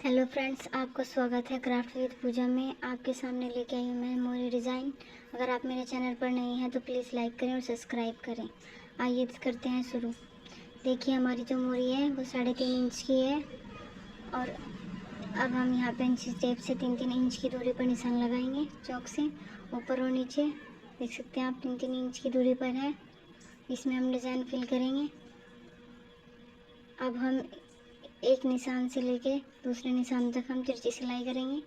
Hello friends, आपका स्वागत है क्राफ्ट विद पूजा में। आपके सामने लेके आई हूँ मैं मोरी डिज़ाइन। अगर आप मेरे चैनल पर नए हैं तो प्लीज़ लाइक करें और सब्सक्राइब करें। आइए करते हैं शुरू। देखिए, हमारी जो मोरी है वो 3.5 इंच की है और अब हम यहाँ पे इंची टेप से 3-3 इंच की दूरी पर निशान लगाएंगे चौक से ऊपर और नीचे। देख सकते हैं आप 3-3 इंच की दूरी पर है। इसमें हम डिज़ाइन फिल करेंगे। अब हम एक निशान से लेके दूसरे निशान तक हम तिरछी सिलाई करेंगे।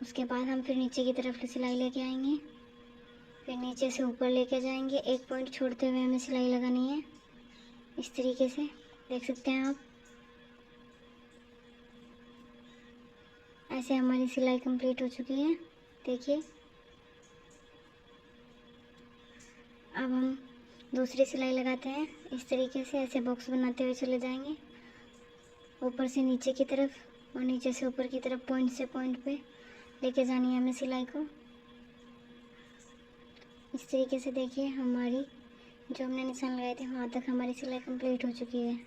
उसके बाद हम फिर नीचे की तरफ सिलाई लेके आएंगे, फिर नीचे से ऊपर लेके जाएंगे। एक पॉइंट छोड़ते हुए हमें सिलाई लगानी है इस तरीके से। देख सकते हैं आप, ऐसे हमारी सिलाई कंप्लीट हो चुकी है। देखिए, अब हम दूसरी सिलाई लगाते हैं इस तरीके से। ऐसे बॉक्स बनाते हुए चले जाएंगे ऊपर से नीचे की तरफ और नीचे से ऊपर की तरफ। पॉइंट से पॉइंट पे लेके जानी है हमें सिलाई को इस तरीके से। देखिए, हमारी जो हमने निशान लगाए थे वहाँ तक हमारी सिलाई कंप्लीट हो चुकी है।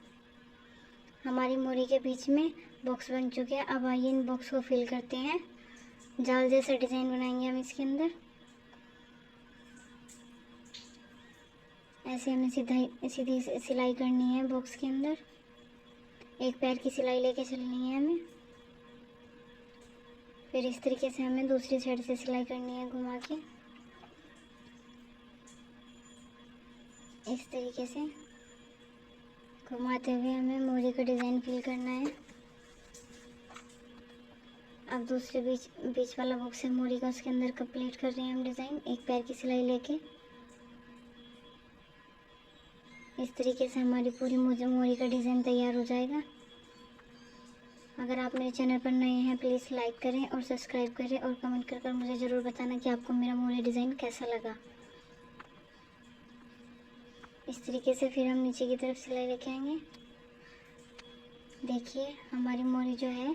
हमारी मोरी के बीच में बॉक्स बन चुके हैं। अब आइए इन बॉक्स को फिल करते हैं। जाल जैसा डिज़ाइन बनाएंगे हम इसके अंदर। ऐसे हमें सीधी सिलाई करनी है बॉक्स के अंदर। एक पैर की सिलाई लेके चलनी है हमें। फिर इस तरीके से हमें दूसरी साइड से सिलाई करनी है घुमा के। इस तरीके से घुमाते हुए हमें मोरी का डिज़ाइन फिल करना है। अब दूसरे बीच वाला बॉक्स से मोरी का उसके अंदर कंप्लीट कर रहे हैं हम डिज़ाइन, एक पैर की सिलाई लेके। इस तरीके से हमारी पूरी मोरी का डिज़ाइन तैयार हो जाएगा। अगर आप मेरे चैनल पर नए हैं प्लीज़ लाइक करें और सब्सक्राइब करें और कमेंट कर मुझे ज़रूर बताना कि आपको मेरा मोरी डिज़ाइन कैसा लगा। इस तरीके से फिर हम नीचे की तरफ सिलाई लेके आएंगे। देखिए, हमारी मोरी जो है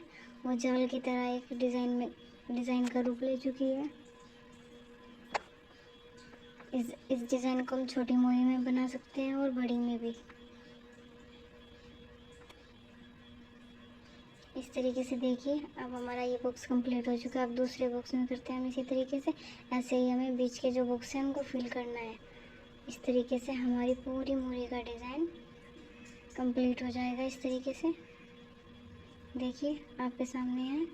वो जाल की तरह एक डिज़ाइन का रूप ले चुकी है। इस डिज़ाइन को हम छोटी मोरी में बना सकते हैं और बड़ी में भी। इस तरीके से देखिए, अब हमारा ये बॉक्स कंप्लीट हो चुका है। अब दूसरे बॉक्स में करते हैं हम इसी तरीके से। ऐसे ही हमें बीच के जो बॉक्स हैं उनको फिल करना है। इस तरीके से हमारी पूरी मोरी का डिज़ाइन कंप्लीट हो जाएगा इस तरीके से। देखिए, आपके सामने है।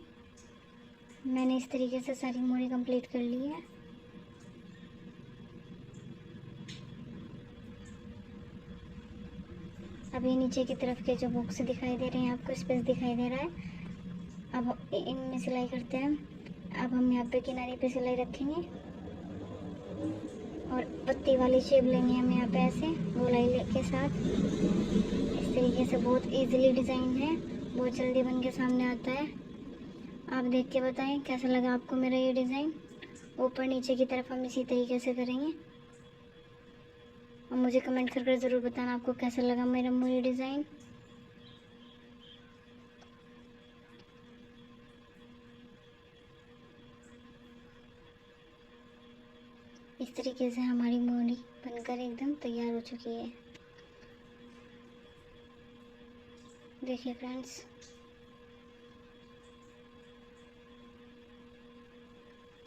मैंने इस तरीके से सारी मोरी कंप्लीट कर ली है। अब ये नीचे की तरफ के जो बॉक्स दिखाई दे रहे हैं आपको, स्पेस दिखाई दे रहा है। अब इनमें सिलाई करते हैं। अब हम यहाँ पे किनारे पे सिलाई रखेंगे और पत्ती वाली शेप लेंगे हम यहाँ पे ऐसे गोलाई के साथ। इस तरीके से बहुत इजीली डिज़ाइन है, बहुत जल्दी बन के सामने आता है। आप देख के बताएं कैसा लगा आपको मेरा ये डिज़ाइन। ऊपर नीचे की तरफ हम इसी तरीके से करेंगे और मुझे कमेंट कर ज़रूर बताना आपको कैसा लगा मेरा मोरी डिज़ाइन। इस तरीके से हमारी मोरी बनकर एकदम तैयार हो चुकी है। देखिए फ्रेंड्स,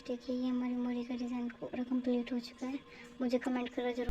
देखिए ये हमारी मोरी का डिज़ाइन पूरा कंप्लीट हो चुका है। मुझे कमेंट कर ज़रूर